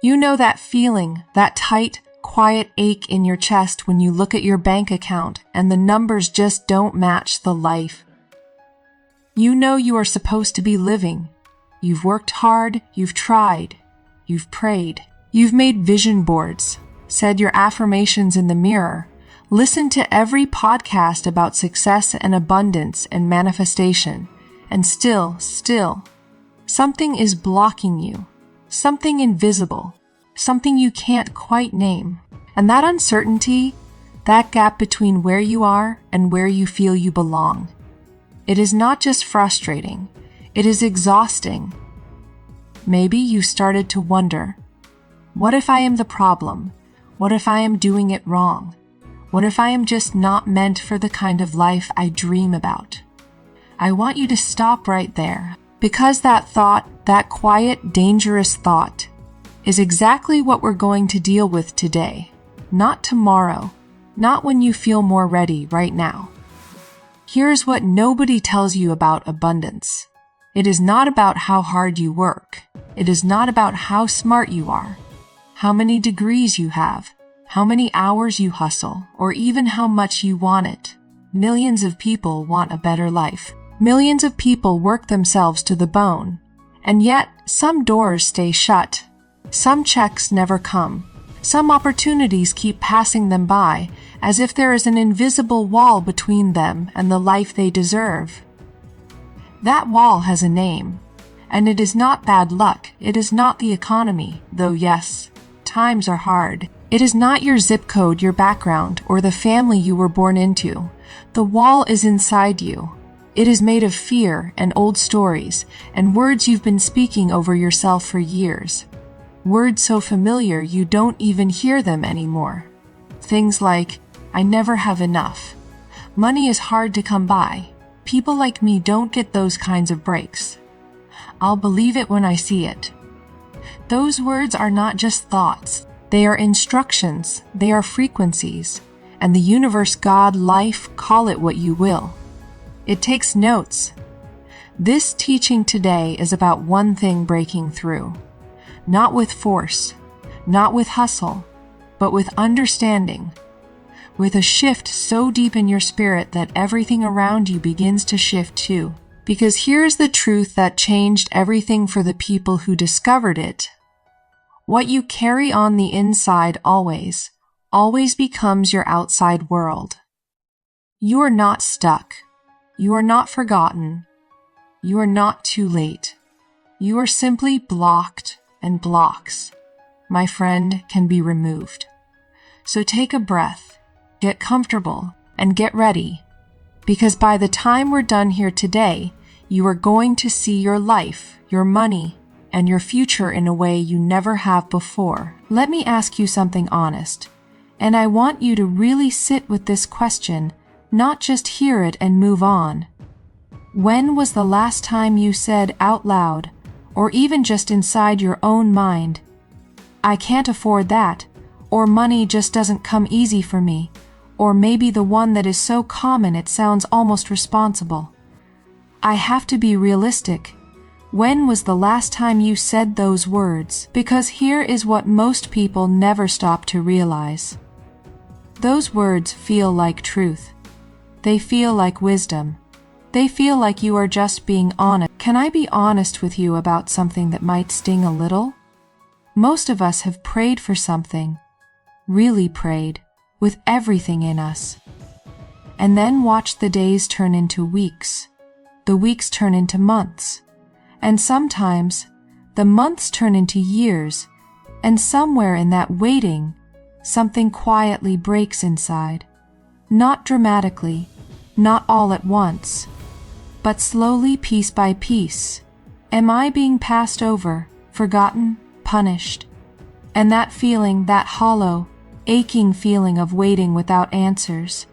You know that feeling, that tight, quiet ache in your chest when you look at your bank account and the numbers just don't match the life. You know you are supposed to be living. You've worked hard, you've tried, you've prayed, you've made vision boards, said your affirmations in the mirror, listened to every podcast about success and abundance and manifestation, and still, something is blocking you, something invisible, something you can't quite name. And that uncertainty, that gap between where you are and where you feel you belong, it is not just frustrating, it is exhausting. Maybe you started to wonder, what if I am the problem? What if I am doing it wrong? What if I am just not meant for the kind of life I dream about? I want you to stop right there, because that thought, that quiet, dangerous thought, is exactly what we're going to deal with today, not tomorrow, not when you feel more ready right now. Here's what nobody tells you about abundance. It is not about how hard you work. It is not about how smart you are, how many degrees you have, how many hours you hustle, or even how much you want it. Millions of people want a better life. Millions of people work themselves to the bone. And yet, some doors stay shut. Some checks never come. Some opportunities keep passing them by, as if there is an invisible wall between them and the life they deserve. That wall has a name, and it is not bad luck, it is not the economy, though yes, times are hard. It is not your zip code, your background, or the family you were born into. The wall is inside you. It is made of fear and old stories and words you've been speaking over yourself for years. Words so familiar you don't even hear them anymore. Things like, I never have enough. Money is hard to come by. People like me don't get those kinds of breaks. I'll believe it when I see it. Those words are not just thoughts. They are instructions, they are frequencies, and the universe, God, life, call it what you will. It takes notes. This teaching today is about one thing breaking through. Not with force, not with hustle, but with understanding. With a shift so deep in your spirit that everything around you begins to shift too. Because here's the truth that changed everything for the people who discovered it. What you carry on the inside always becomes your outside world. You are not stuck. You are not forgotten. You are not too late. You are simply blocked, and blocks, my friend, can be removed. So take a breath, get comfortable, and get ready. Because by the time we're done here today, you are going to see your life, your money, and your future in a way you never have before. Let me ask you something honest, and I want you to really sit with this question, not just hear it and move on. When was the last time you said out loud, or even just inside your own mind, I can't afford that, or money just doesn't come easy for me, or maybe the one that is so common it sounds almost responsible. I have to be realistic. When was the last time you said those words? Because here is what most people never stop to realize. Those words feel like truth. They feel like wisdom. They feel like you are just being honest. Can I be honest with you about something that might sting a little? Most of us have prayed for something, really prayed, with everything in us. And then watched the days turn into weeks, the weeks turn into months. And sometimes, the months turn into years, and somewhere in that waiting, something quietly breaks inside. Not dramatically, not all at once, but slowly, piece by piece. Am I being passed over, forgotten, punished? And that feeling, that hollow, aching feeling of waiting without answers,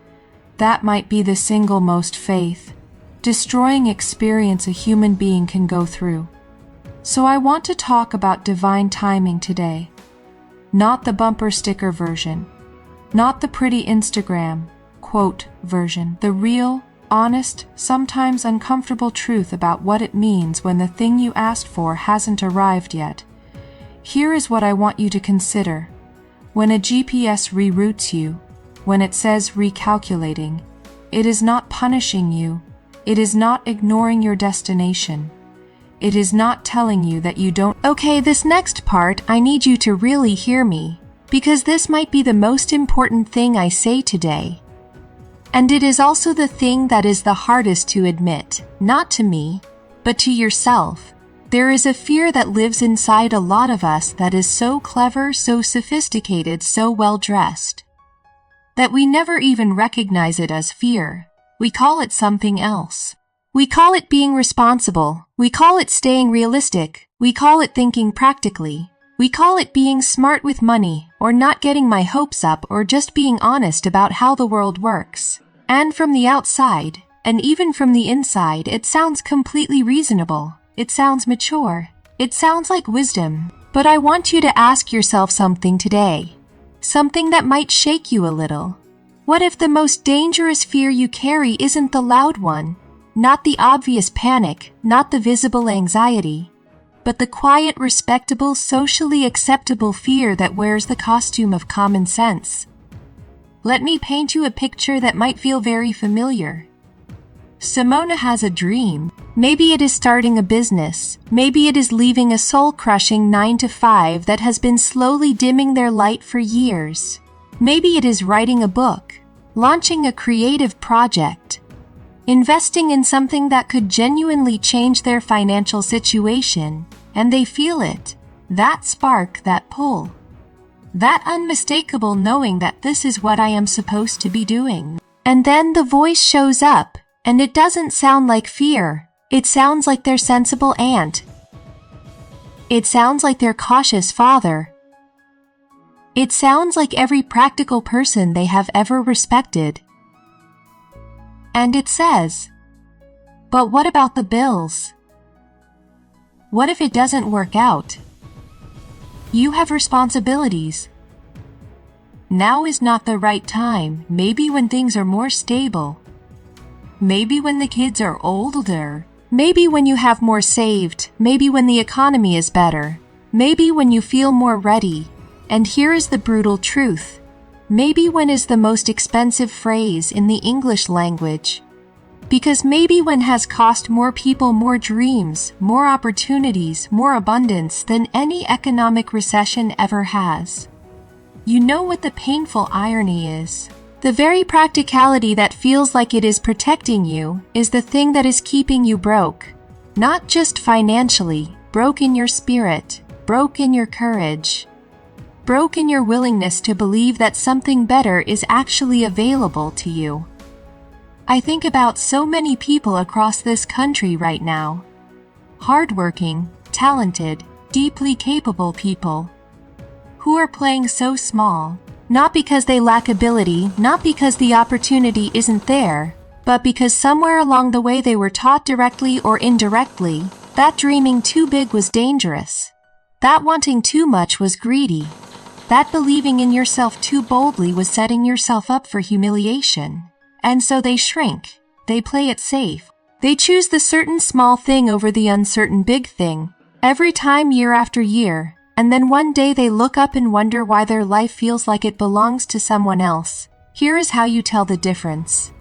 that might be the single most faith-destroying experience a human being can go through. So I want to talk about divine timing today. Not the bumper sticker version, not the pretty Instagram quote version, the real, honest, sometimes uncomfortable truth about what it means when the thing you asked for hasn't arrived yet. Here is what I want you to consider. When a GPS reroutes you, when it says recalculating, it is not punishing you. It is not ignoring your destination. It is not telling you that you don't. Okay, this next part, I need you to really hear me, because this might be the most important thing I say today. And it is also the thing that is the hardest to admit, not to me, but to yourself. There is a fear that lives inside a lot of us that is so clever, so sophisticated, so well-dressed, that we never even recognize it as fear. We call it something else. We call it being responsible. We call it staying realistic. We call it thinking practically. We call it being smart with money, or not getting my hopes up, or just being honest about how the world works. And from the outside, and even from the inside, it sounds completely reasonable. It sounds mature. It sounds like wisdom. But I want you to ask yourself something today. Something that might shake you a little. What if the most dangerous fear you carry isn't the loud one? Not the obvious panic, not the visible anxiety, but the quiet, respectable, socially acceptable fear that wears the costume of common sense. Let me paint you a picture that might feel very familiar. Simona has a dream. Maybe it is starting a business. Maybe it is leaving a soul-crushing 9-to-5 that has been slowly dimming their light for years. Maybe it is writing a book, launching a creative project, investing in something that could genuinely change their financial situation, and they feel it. That spark, that pull. That unmistakable knowing that this is what I am supposed to be doing. And then the voice shows up, and it doesn't sound like fear. It sounds like their sensible aunt. It sounds like their cautious father. It sounds like every practical person they have ever respected. And it says, "But what about the bills? What if it doesn't work out? You have responsibilities. Now is not the right time, maybe when things are more stable. Maybe when the kids are older. Maybe when you have more saved. Maybe when the economy is better. Maybe when you feel more ready." And here is the brutal truth. Maybe when is the most expensive phrase in the English language. Because maybe when has cost more people more dreams, more opportunities, more abundance than any economic recession ever has. You know what the painful irony is? The very practicality that feels like it is protecting you is the thing that is keeping you broke. Not just financially, broke in your spirit, broke in your courage, broke in your willingness to believe that something better is actually available to you. I think about so many people across this country right now. Hardworking, talented, deeply capable people who are playing so small. Not because they lack ability, not because the opportunity isn't there, but because somewhere along the way they were taught directly or indirectly that dreaming too big was dangerous, that wanting too much was greedy, that believing in yourself too boldly was setting yourself up for humiliation. And so they shrink, they play it safe, they choose the certain small thing over the uncertain big thing, every time year after year. And then one day they look up and wonder why their life feels like it belongs to someone else. Here is how you tell the difference.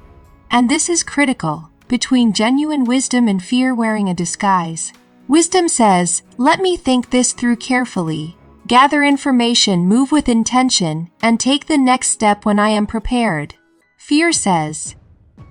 And this is critical, between genuine wisdom and fear wearing a disguise. Wisdom says, "Let me think this through carefully, gather information, move with intention, and take the next step when I am prepared." Fear says,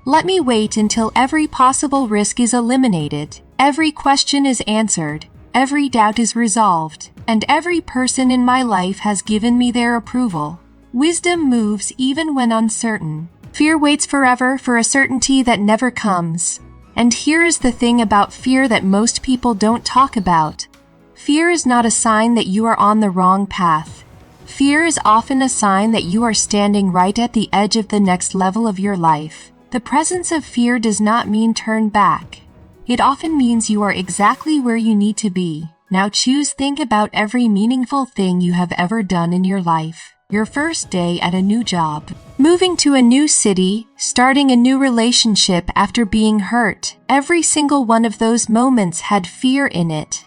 "Let me wait until every possible risk is eliminated, every question is answered, every doubt is resolved, and every person in my life has given me their approval." Wisdom moves even when uncertain. Fear waits forever for a certainty that never comes. And here is the thing about fear that most people don't talk about. Fear is not a sign that you are on the wrong path. Fear is often a sign that you are standing right at the edge of the next level of your life. The presence of fear does not mean turn back. It often means you are exactly where you need to be. Now think about every meaningful thing you have ever done in your life. Your first day at a new job, moving to a new city, starting a new relationship after being hurt. Every single one of those moments had fear in it.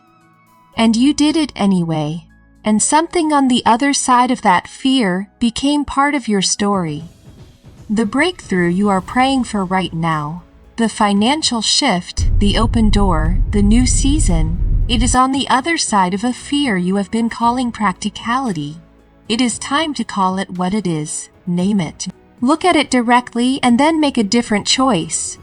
And you did it anyway. and something on the other side of that fear became part of your story. The breakthrough you are praying for right now, the financial shift, the open door, the new season, it is on the other side of a fear you have been calling practicality. It is time to call it what it is. Name it. Look at it directly and then make a different choice.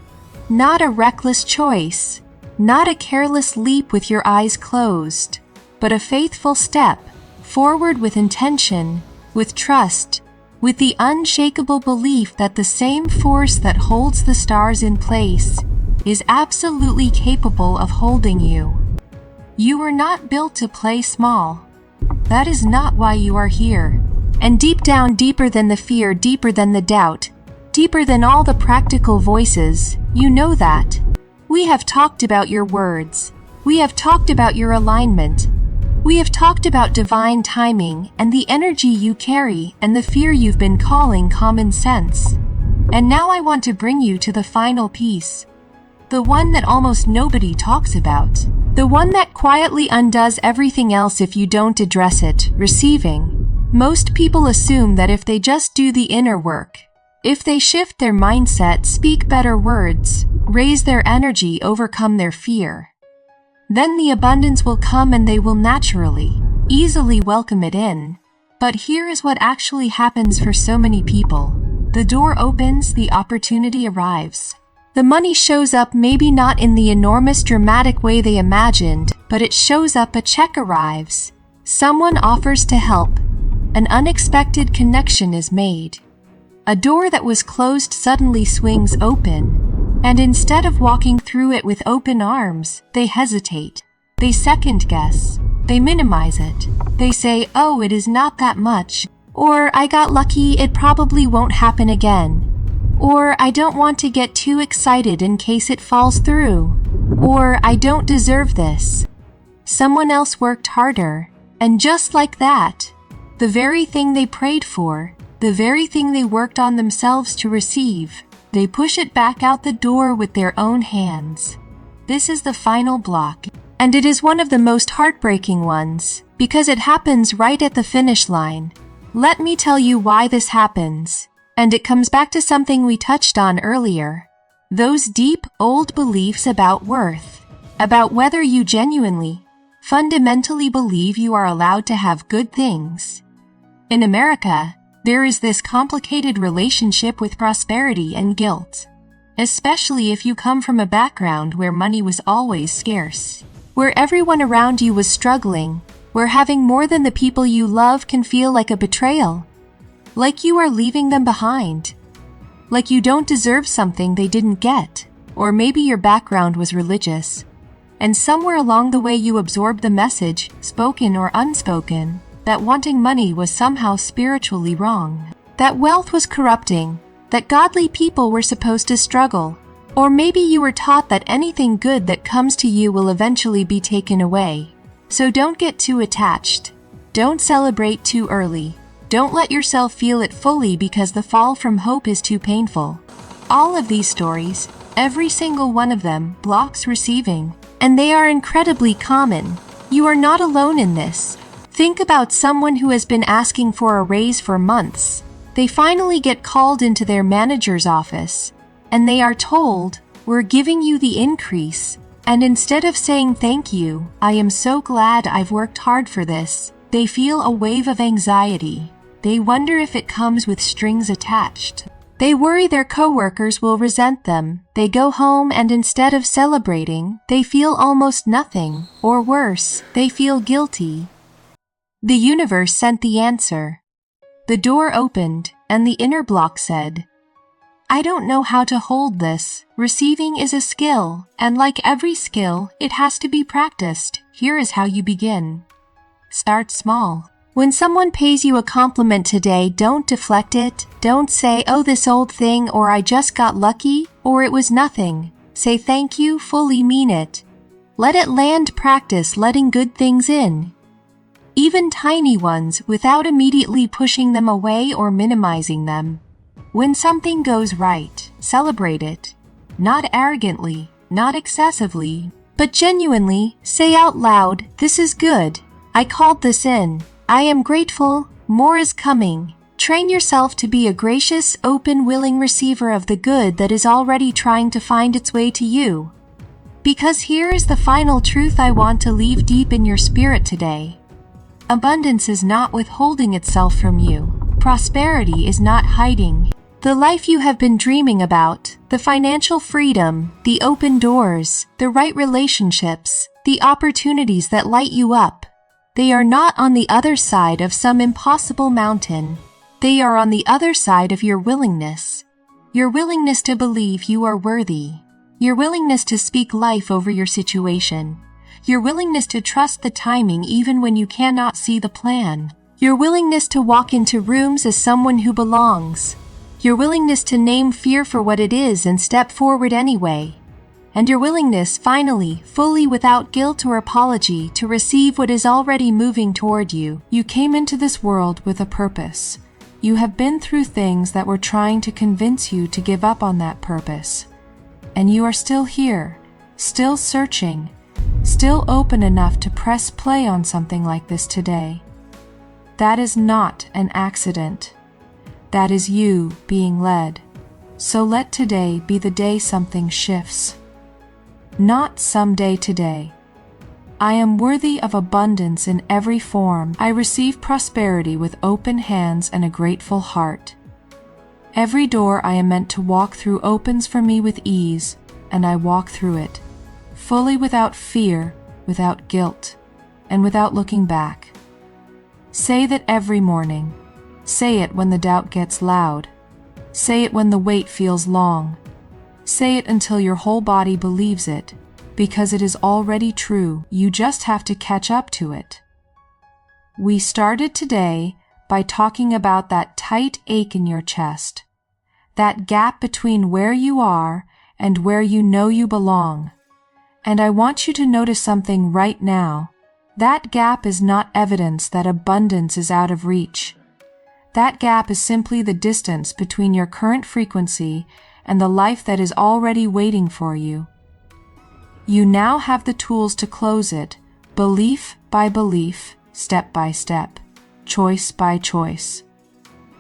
Not a reckless choice, not a careless leap with your eyes closed, but a faithful step forward with intention, with trust, with the unshakable belief that the same force that holds the stars in place is absolutely capable of holding you. You were not built to play small. That is not why you are here. And deep down, deeper than the fear, deeper than the doubt, deeper than all the practical voices, you know that. We have talked about your words. We have talked about your alignment. We have talked about divine timing and the energy you carry and the fear you've been calling common sense. And now I want to bring you to the final piece. The one that almost nobody talks about. The one that quietly undoes everything else if you don't address it, receiving. Most people assume that if they just do the inner work, if they shift their mindset, speak better words, raise their energy, overcome their fear, then the abundance will come and they will naturally, easily welcome it in. But here is what actually happens for so many people. The door opens, the opportunity arrives. The money shows up, maybe not in the enormous dramatic way they imagined, but it shows up, a check arrives. Someone offers to help. An unexpected connection is made. A door that was closed suddenly swings open, and instead of walking through it with open arms, they hesitate. They second guess. They minimize it. They say, "Oh, it is not that much," or "I got lucky, it probably won't happen again," or "I don't want to get too excited in case it falls through," or "I don't deserve this. Someone else worked harder." And just like that, the very thing they prayed for, the very thing they worked on themselves to receive, they push it back out the door with their own hands. This is the final block, and it is one of the most heartbreaking ones, because it happens right at the finish line. Let me tell you why this happens, and it comes back to something we touched on earlier. Those deep, old beliefs about worth, about whether you genuinely, fundamentally believe you are allowed to have good things. In America, there is this complicated relationship with prosperity and guilt, especially if you come from a background where money was always scarce, where everyone around you was struggling, where having more than the people you love can feel like a betrayal, like you are leaving them behind, like you don't deserve something they didn't get, or maybe your background was religious, and somewhere along the way you absorbed the message, spoken or unspoken, that wanting money was somehow spiritually wrong, that wealth was corrupting, that godly people were supposed to struggle, or maybe you were taught that anything good that comes to you will eventually be taken away. So don't get too attached. Don't celebrate too early. Don't let yourself feel it fully because the fall from hope is too painful. All of these stories, every single one of them, blocks receiving, and they are incredibly common. You are not alone in this. Think about someone who has been asking for a raise for months. They finally get called into their manager's office, and they are told, "We're giving you the increase." And instead of saying thank you, "I am so glad I've worked hard for this," they feel a wave of anxiety. They wonder if it comes with strings attached. They worry their coworkers will resent them. They go home and instead of celebrating, they feel almost nothing, or worse, they feel guilty. The universe sent the answer. The door opened, and the inner block said, "I don't know how to hold this. Receiving is a skill, and like every skill, it has to be practiced. Here is how you begin. Start small. When someone pays you a compliment today, don't deflect it. Don't say, 'Oh, this old thing,' or 'I just got lucky,' or 'It was nothing.' Say thank you, fully mean it. Let it land, practice letting good things in. Even tiny ones, without immediately pushing them away or minimizing them. When something goes right, celebrate it. Not arrogantly, not excessively, but genuinely. Say out loud, 'This is good. I called this in. I am grateful, more is coming. Train yourself to be a gracious, open, willing receiver of the good that is already trying to find its way to you. Because here is the final truth I want to leave deep in your spirit today. Abundance is not withholding itself from you. Prosperity is not hiding. The life you have been dreaming about, the financial freedom, the open doors, the right relationships, the opportunities that light you up, they are not on the other side of some impossible mountain. They are on the other side of your willingness. Your willingness to believe you are worthy. Your willingness to speak life over your situation. Your willingness to trust the timing even when you cannot see the plan. Your willingness to walk into rooms as someone who belongs. Your willingness to name fear for what it is and step forward anyway. And your willingness, finally, fully without guilt or apology, to receive what is already moving toward you. You came into this world with a purpose. You have been through things that were trying to convince you to give up on that purpose. And you are still here, still searching, still open enough to press play on something like this today. That is not an accident. That is you being led. So let today be the day something shifts. Not someday today. I am worthy of abundance in every form. I receive prosperity with open hands and a grateful heart. Every door I am meant to walk through opens for me with ease, and I walk through it, fully without fear, without guilt, and without looking back. Say that every morning. Say it when the doubt gets loud. Say it when the wait feels long. Say it until your whole body believes it, because it is already true. You just have to catch up to it. We started today by talking about that tight ache in your chest, that gap between where you are and where you know you belong. And I want you to notice something right now. That gap is not evidence that abundance is out of reach. That gap is simply the distance between your current frequency and the life that is already waiting for you. You now have the tools to close it, belief by belief, step by step, choice by choice.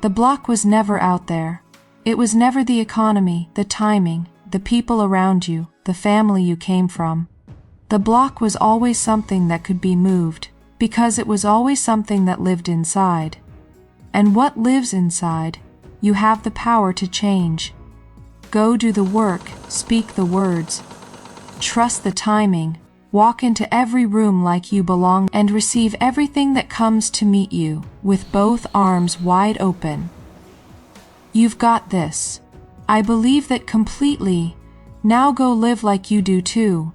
The block was never out there. It was never the economy, the timing, the people around you, the family you came from. The block was always something that could be moved, because it was always something that lived inside. And what lives inside, you have the power to change. Go do the work, speak the words. Trust the timing, walk into every room like you belong, and receive everything that comes to meet you, with both arms wide open. You've got this. I believe that completely. Now go live like you do too.